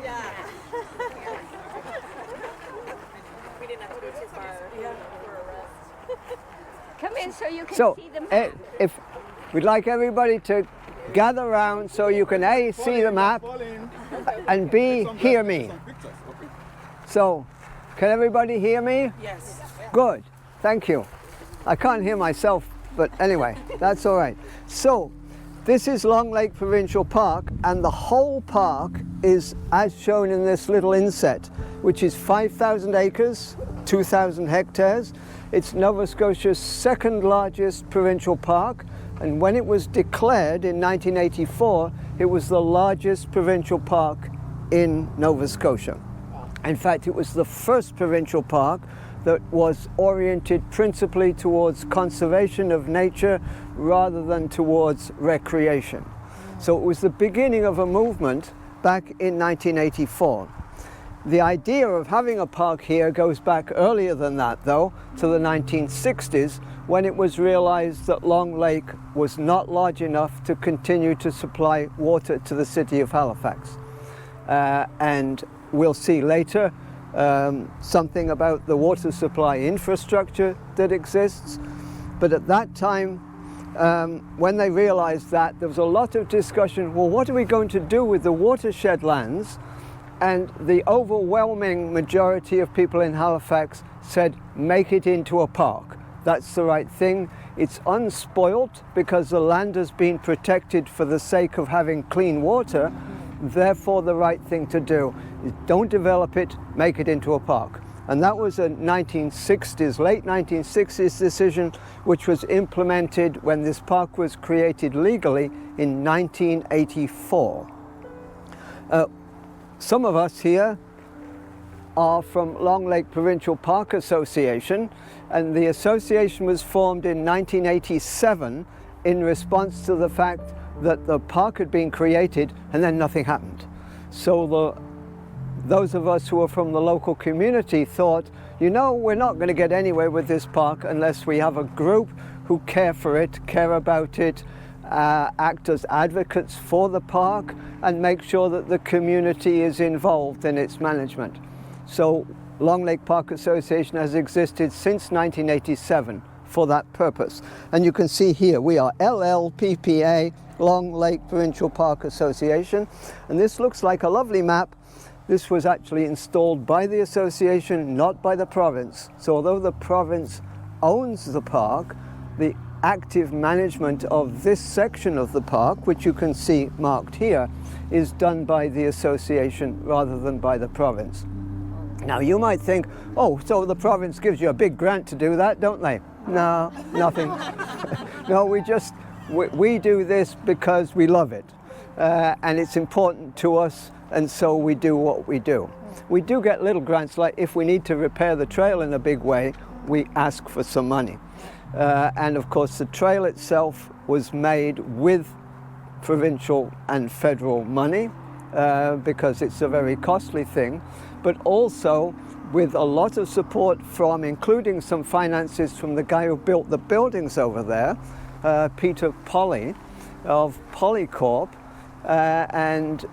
Yeah. We didn't have to go too far for a rest. Come in so you can So, see the map. if we'd like everybody to gather around so you can A, see the map, and B, hear me. So, can everybody hear me? Yes. Good, thank you. I can't hear myself, but anyway, that's all right. So, this is Long Lake Provincial Park, and the whole park is as shown in this little inset, which is 5,000 acres, 2,000 hectares. It's Nova Scotia's second largest provincial park, and when it was declared in 1984, it was the largest provincial park in Nova Scotia. In fact, it was the first provincial park that was oriented principally towards conservation of nature rather than towards recreation. So it was the beginning of a movement back in 1984. The idea of having a park here goes back earlier than that, though, to the 1960s, when it was realized that Long Lake was not large enough to continue to supply water to the city of Halifax. And we'll see later something about the water supply infrastructure that exists. But at that time, when they realized that, there was a lot of discussion, well, what are we going to do with the watershed lands? And the overwhelming majority of people in Halifax said, make it into a park. That's the right thing. It's unspoilt because the land has been protected for the sake of having clean water. Therefore, the right thing to do is don't develop it, make it into a park. And that was a 1960s, late 1960s decision, which was implemented when this park was created legally in 1984. Some of us here are from Long Lake Provincial Park Association, and the association was formed in 1987 in response to the fact that the park had been created and then nothing happened. So those of us who are from the local community thought, you know, we're not going to get anywhere with this park unless we have a group who care for it, care about it, act as advocates for the park, and make sure that the community is involved in its management. So Long Lake Park Association has existed since 1987 for that purpose. And you can see here we are LLPPA, Long Lake Provincial Park Association, and this looks like a lovely map. This was actually installed by the association, not by the province. So although the province owns the park, the active management of this section of the park, which you can see marked here, is done by the association rather than by the province. Now you might think, oh, so the province gives you a big grant to do that, don't they? No, nothing. No, we do this because we love it, and it's important to us, and so we do what we do. We do get little grants, like if we need to repair the trail in a big way, we ask for some money. And of course the trail itself was made with provincial and federal money because it's a very costly thing, but also with a lot of support from, including some finances from the guy who built the buildings over there, Peter Polly of Polycorp, and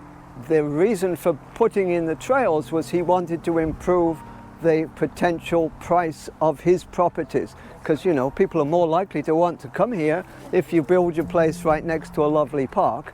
the reason for putting in the trails was he wanted to improve the potential price of his properties, because you know people are more likely to want to come here if you build your place right next to a lovely park.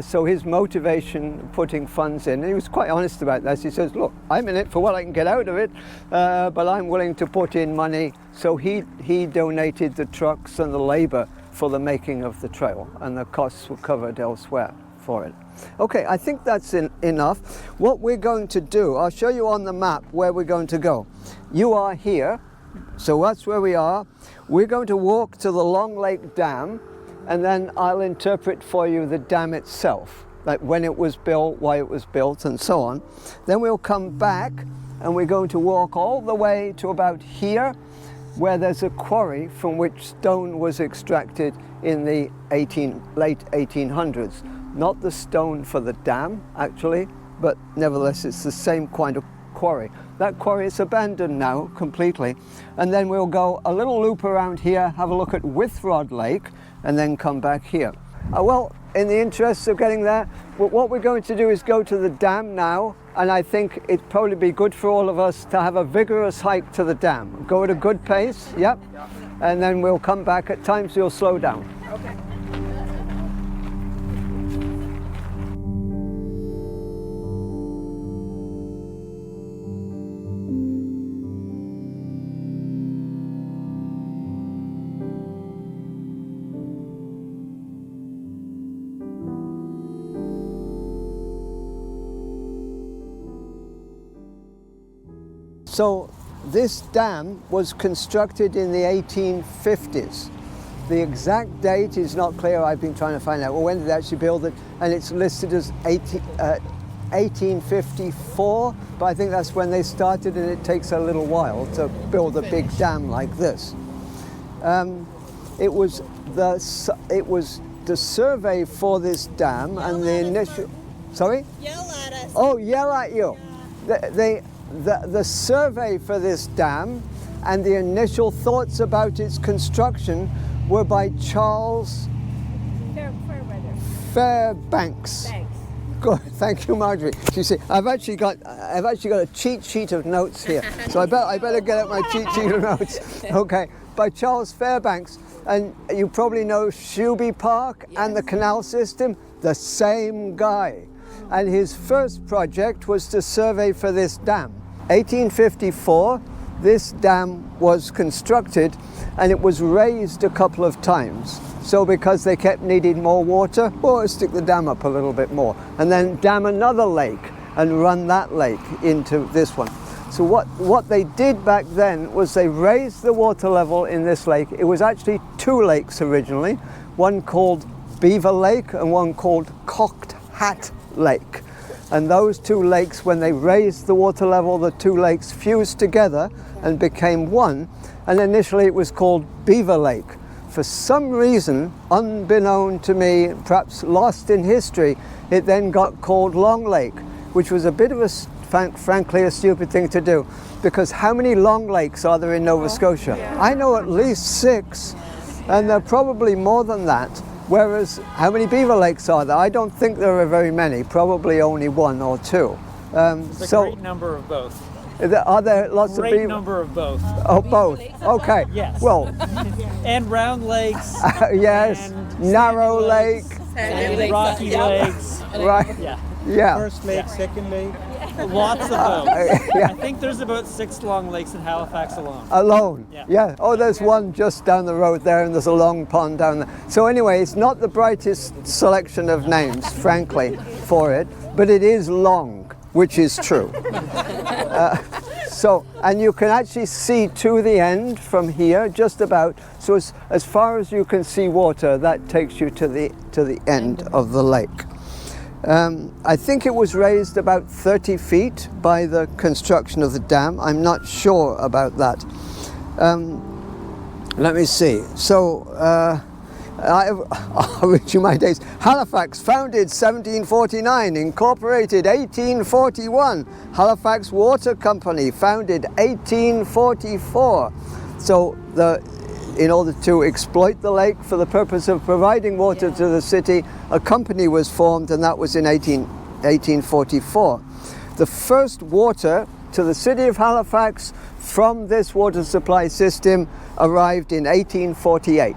So his motivation putting funds in, and he was quite honest about this. He says, look, I'm in it for what I can get out of it, but I'm willing to put in money. So he donated the trucks and the labor for the making of the trail, and the costs were covered elsewhere for it. Okay, I think that's enough. What we're going to do, I'll show you on the map where we're going to go. You are here, so that's where we are. We're going to walk to the Long Lake Dam, and then I'll interpret for you the dam itself, like when it was built, why it was built, and so on. Then we'll come back, and we're going to walk all the way to about here, where there's a quarry from which stone was extracted in the late 1800s. Not the stone for the dam, actually, but nevertheless it's the same kind of quarry. That quarry is abandoned now completely. And then we'll go a little loop around here, have a look at Withrod Lake, and then come back here. Well, in the interest of getting there, what we're going to do is go to the dam now, and I think it'd probably be good for all of us to have a vigorous hike to the dam. Go at a good pace, yep, and then we'll come back. At times you'll slow down. Okay. So this dam was constructed in the 1850s. The exact date is not clear. I've been trying to find out, well, when did they actually build it? And it's listed as 1854, but I think that's when they started, and it takes a little while to build a big dam like this. It was the survey for this dam and the initial... Sorry? Yell at us. Oh, yell at you. The survey for this dam and the initial thoughts about its construction were by Charles Fairbanks. Thanks. Good, thank you, Marjorie. You see, I've actually got a cheat sheet of notes here, so I better get out my cheat sheet of notes. Okay, by Charles Fairbanks, and you probably know Shuby Park and the canal system, the same guy. And his first project was to survey for this dam. 1854, this dam was constructed, and it was raised a couple of times. So because they kept needing more water, well, stick the dam up a little bit more, and then dam another lake and run that lake into this one. So what they did back then was they raised the water level in this lake. It was actually two lakes originally, one called Beaver Lake and one called Cocked Hat Lake. And those two lakes, when they raised the water level, the two lakes fused together and became one. And initially it was called Beaver Lake. For some reason, unbeknown to me, perhaps lost in history, it then got called Long Lake, which was a bit of a, frankly, a stupid thing to do. Because how many Long Lakes are there in Nova Scotia? I know at least 6, and there are probably more than that. Whereas, how many beaver lakes are there? I don't think there are very many, probably only 1 or 2. There's a great number of both. Are there lots of beaver? Great number of both. Oh, both. Okay. Yes. Well. And round lakes. Yes. And Narrow lake. And rocky lakes. Right. Yeah. Yeah. First lake, second lake. Lots of those. Yeah. I think there's about 6 long lakes in Halifax alone. Alone? Yeah. Oh, there's one just down the road there, and there's a long pond down there. So anyway, it's not the brightest selection of names, frankly, for it, but it is long, which is true. And you can actually see to the end from here, just about. So as far as you can see water, that takes you to the end of the lake. I think it was raised about 30 feet by the construction of the dam. I'm not sure about that. Let me see. So, I'll read you my dates. Halifax, founded 1749, incorporated 1841. Halifax Water Company, founded 1844. So, in order to exploit the lake for the purpose of providing water to the city, a company was formed, and that was in 1844. The first water to the city of Halifax from this water supply system arrived in 1848.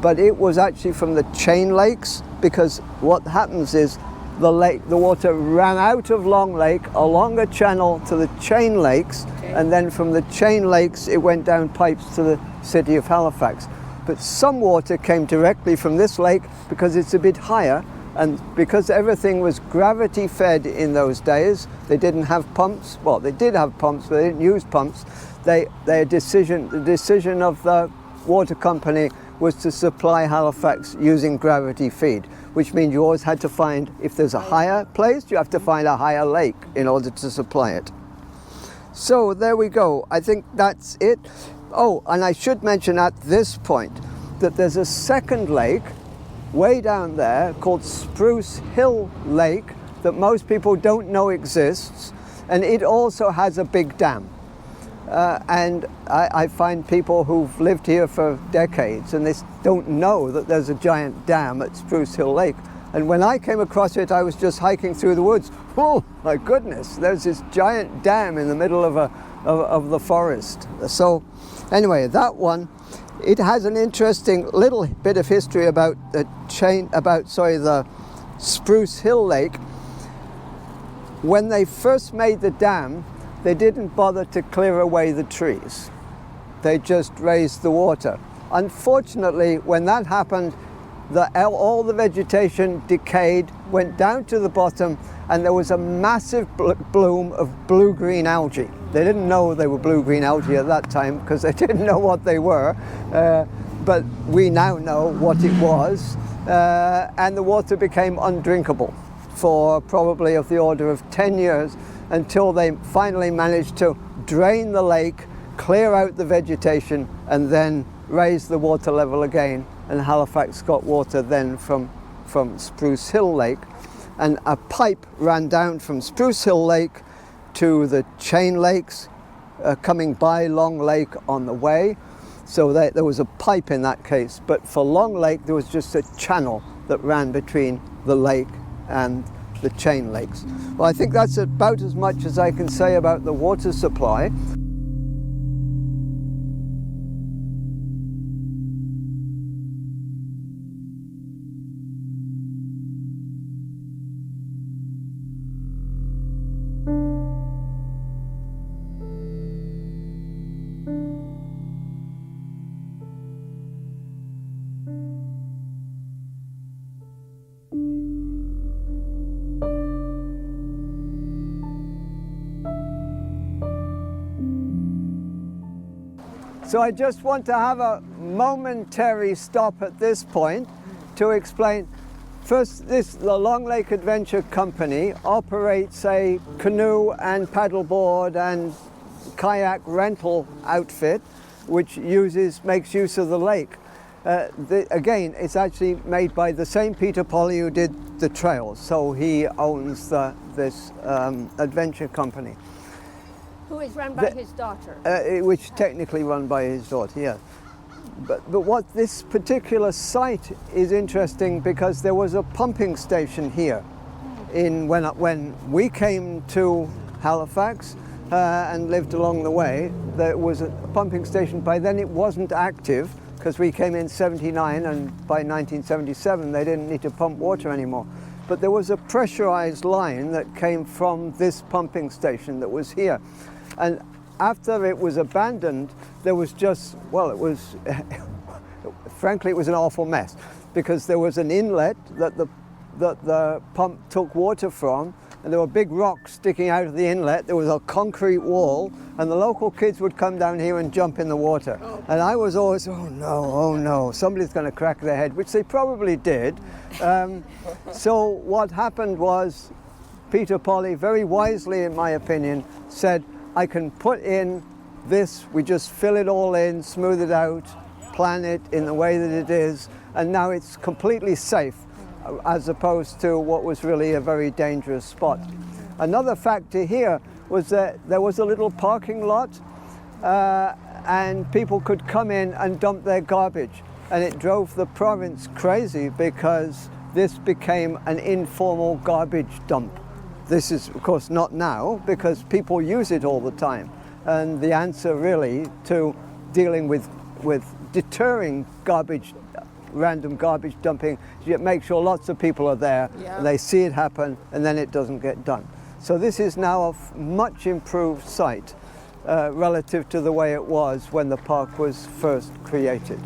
But it was actually from the chain lakes, because what happens is the water ran out of Long Lake along a channel to the chain lakes, and then from the chain lakes it went down pipes to the city of Halifax. But some water came directly from this lake because it's a bit higher, and because everything was gravity fed in those days, they didn't have pumps. Well, they did have pumps, but they didn't use pumps. The decision of the water company was to supply Halifax using gravity feed, which means you always had to find, if there's a higher place, you have to find a higher lake in order to supply it. So there we go. I think that's it. Oh, and I should mention at this point that there's a second lake way down there called Spruce Hill Lake that most people don't know exists, and it also has a big dam. And I find people who've lived here for decades and they don't know that there's a giant dam at Spruce Hill Lake. And when I came across it, I was just hiking through the woods. Oh my goodness, there's this giant dam in the middle of the forest. So anyway, that one, it has an interesting little bit of history about the Spruce Hill Lake. When they first made the dam, they didn't bother to clear away the trees. They just raised the water. Unfortunately, when that happened, all the vegetation decayed, went down to the bottom, and there was a massive bloom of blue-green algae. They didn't know they were blue-green algae at that time because they didn't know what they were, but we now know what it was, and the water became undrinkable for probably of the order of 10 years until they finally managed to drain the lake, clear out the vegetation, and then raise the water level again. And Halifax got water then from Spruce Hill Lake. And a pipe ran down from Spruce Hill Lake to the Chain Lakes, coming by Long Lake on the way. So there was a pipe in that case. But for Long Lake, there was just a channel that ran between the lake and the Chain Lakes. Well, I think that's about as much as I can say about the water supply. So I just want to have a momentary stop at this point to explain. First, the Long Lake Adventure Company operates a canoe and paddleboard and kayak rental outfit which makes use of the lake. Again, it's actually made by the same Peter Polly who did the trails, so he owns this adventure company. Who is run by his daughter. Which technically run by his daughter, yeah. But what this particular site is interesting because there was a pumping station here when we came to Halifax and lived along the way. There was a pumping station. By then it wasn't active because we came in 79 and by 1977 they didn't need to pump water anymore. But there was a pressurized line that came from this pumping station that was here. And after it was abandoned, there was frankly, it was an awful mess because there was an inlet that the pump took water from, and there were big rocks sticking out of the inlet. There was a concrete wall, and the local kids would come down here and jump in the water. And I was always, oh no, somebody's going to crack their head, which they probably did. So what happened was Peter Polly, very wisely in my opinion, said, I can put in this, we just fill it all in, smooth it out, plan it in the way that it is, and now it's completely safe as opposed to what was really a very dangerous spot. Another factor here was that there was a little parking lot and people could come in and dump their garbage, and it drove the province crazy because this became an informal garbage dump. This is, of course, not now because people use it all the time. And the answer really to dealing with deterring random garbage dumping is you make sure lots of people are there and they see it happen and then it doesn't get done. So this is now a much improved site relative to the way it was when the park was first created.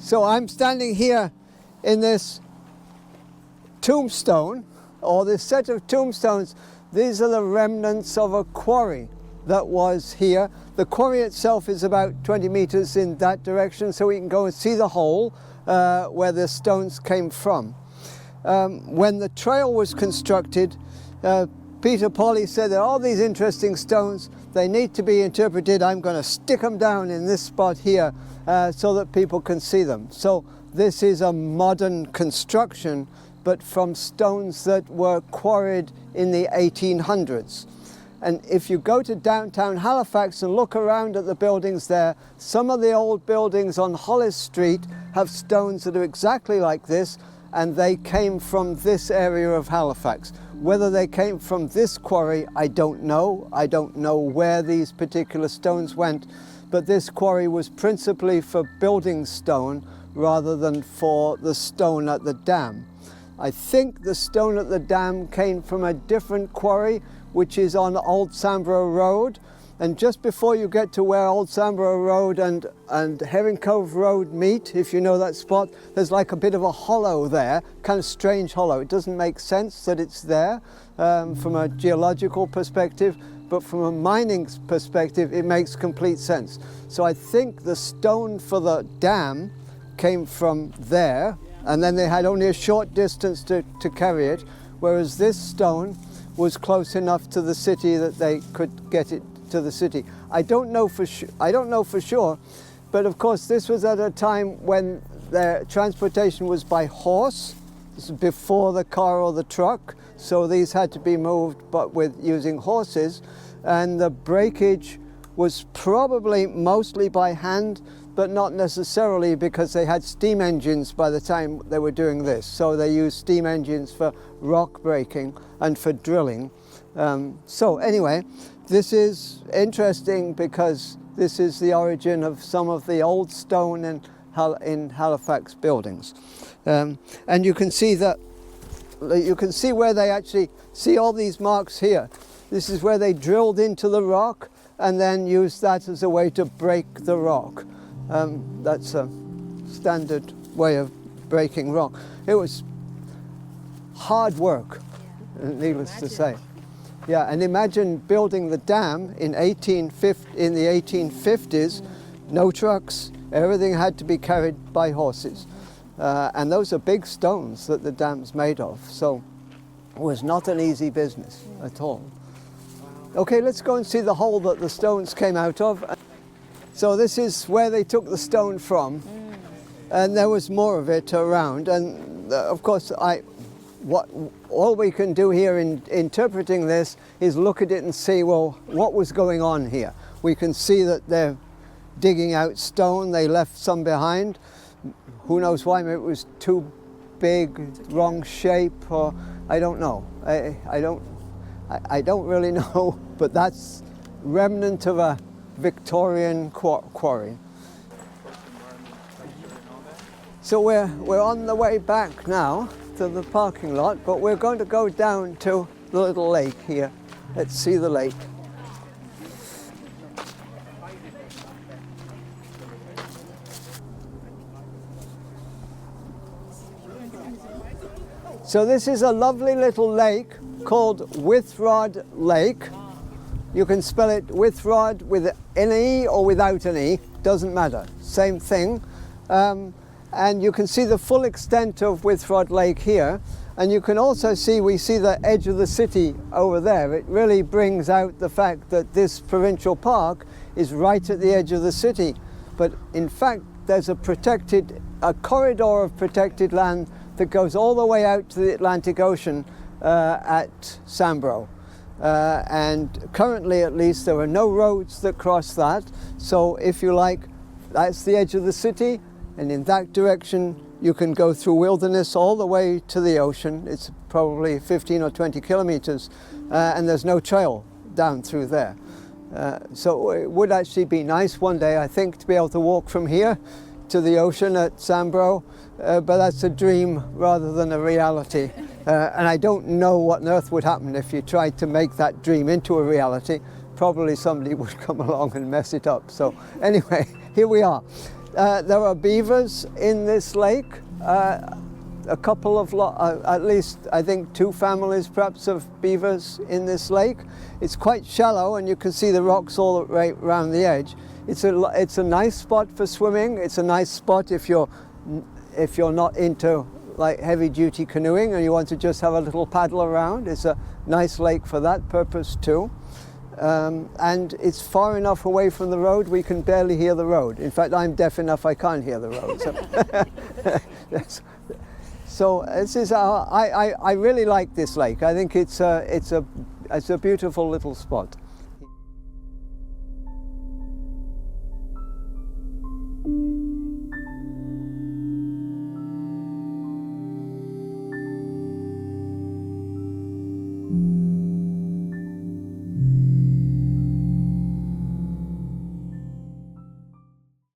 So I'm standing here in this tombstone, or this set of tombstones. These are the remnants of a quarry that was here. The quarry itself is about 20 meters in that direction, so we can go and see the hole where the stones came from. when the trail was constructed, Peter Polly said there are all these interesting stones, they need to be interpreted. I'm going to stick them down in this spot here so that people can see them. So this is a modern construction, but from stones that were quarried in the 1800s. And if you go to downtown Halifax and look around at the buildings there, some of the old buildings on Hollis Street have stones that are exactly like this, and they came from this area of Halifax. Whether they came from this quarry, I don't know. I don't know where these particular stones went, but this quarry was principally for building stone rather than for the stone at the dam. I think the stone at the dam came from a different quarry, which is on Old Samborough Road. And just before you get to where Old Samborough Road and Herring Cove Road meet, if you know that spot, there's like a bit of a hollow there, kind of strange hollow. It doesn't make sense that it's there from a geological perspective, but from a mining perspective, it makes complete sense. So I think the stone for the dam came from there, and then they had only a short distance to carry it, whereas this stone was close enough to the city that they could get it to the city. I don't know for sure, but of course this was at a time when the transportation was by horse. This is before the car or the truck, so these had to be moved but with using horses, and the breakage was probably mostly by hand, but not necessarily, because they had steam engines by the time they were doing this. So they used steam engines for rock breaking and for drilling. So anyway, this is interesting because this is the origin of some of the old stone in Halifax buildings. And you can see where they actually see all these marks here. This is where they drilled into the rock and then used that as a way to break the rock. That's a standard way of breaking rock. It was hard work, needless to say. Yeah, and imagine building the dam in the 1850s, no trucks, everything had to be carried by horses. And those are big stones that the dam's made of, so it was not an easy business at all. Okay, let's go and see the hole that the stones came out of. So this is where they took the stone from, and there was more of it around. And of course, all we can do here in interpreting this is look at it and see, well, what was going on here? We can see that they're digging out stone. They left some behind. Who knows why? Maybe it was too big, wrong shape, or I don't know. I don't really know, but that's remnant of a Victorian quarry. So we're on the way back now to the parking lot, but we're going to go down to the little lake here. Let's see the lake. So this is a lovely little lake called Withrod Lake. You can spell it Withrod with an E or without an E, doesn't matter, same thing. And you can see the full extent of Withrod Lake here, and you can also see, we see the edge of the city over there. It really brings out the fact that this provincial park is right at the edge of the city, but in fact there's a corridor of protected land that goes all the way out to the Atlantic Ocean at Samborough. And currently, at least, there are no roads that cross that. So if you like, that's the edge of the city, and in that direction you can go through wilderness all the way to the ocean. It's probably 15 or 20 kilometers, and there's no trail down through there. So it would actually be nice one day, I think, to be able to walk from here to the ocean at Samborough, but that's a dream rather than a reality. And I don't know what on earth would happen if you tried to make that dream into a reality. Probably somebody would come along and mess it up. So anyway, here we are. There are beavers in this lake. A couple of, at least I think 2 families perhaps of beavers in this lake. It's quite shallow and you can see the rocks all right around the edge. It's a nice spot for swimming. It's a nice spot if you're not into like heavy duty canoeing and you want to just have a little paddle around, it's a nice lake for that purpose too. And it's far enough away from the road we can barely hear the road. In fact, I'm deaf enough I can't hear the road. So this is I really like this lake. I think it's a beautiful little spot.